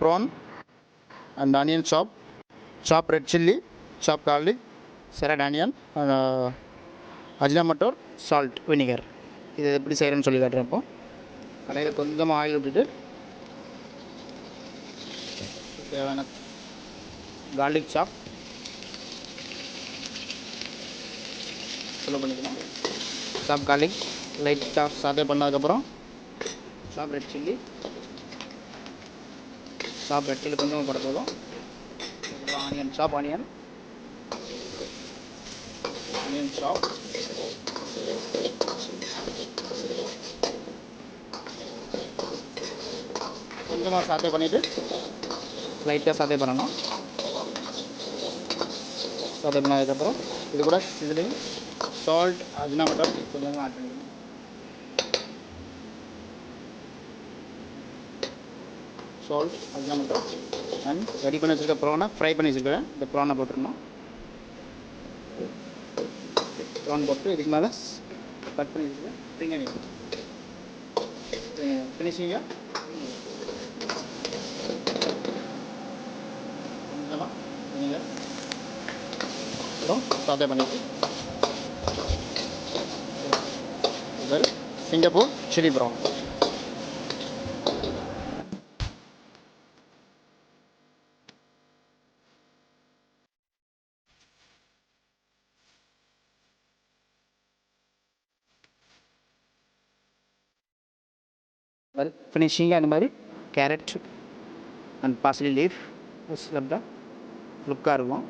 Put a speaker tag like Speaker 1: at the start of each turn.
Speaker 1: prawn and onion chop, chopped red chili, chopped garlic, salad onion, and ajinomoto, salt, vinegar. இது எப்படி செய்கிறேன்னு சொல்லி காட்டுறேன். இப்போ கடையில் கொஞ்சமாக ஆயில் விட்டுட்டு தேவையான கார்லிக் சாப் ஃபில் பண்ணிக்கணும். சாப் கார்லிக் லைட்டாக சாட்டே பண்ணதுக்கப்புறம் சாப் ரெட் சில்லி கொஞ்சம் போட போதும். ஆனியன் சாப் கொஞ்சமாக சாட்டே பண்ணிவிட்டு லைட்டாக சாட்டே பண்ணணும். சாட்டே பண்ணதுக்கப்புறம் இது கூட இதுலேயும் சால்ட் அஜினோமோட்டோ கொஞ்சமாக ஆட் பண்ணிக்கணும். சால்ட் அஜினோமோட்டோ அண்ட் ரெடி பண்ணி வச்சுருக்க ப்ரானை ஃப்ரை பண்ணி வச்சுருக்கேன். இந்த ப்ரானை போட்டுருணும். ப்ரான் போட்டு இதுக்கு மேலே கட் பண்ணி வச்சுருக்கேன். ஃபினிஷிங்காக கொஞ்சமாக வினிகர் அப்புறம் சாட்டே பண்ணிவிட்டு இது சிங்கப்பூர் சில்லி ப்ரான். ஃபினிஷிங்காக அந்த மாதிரி கேரட் அண்ட் பார்சலி லீஃப் சாப்பிட்டா லுக்காக இருக்கும்.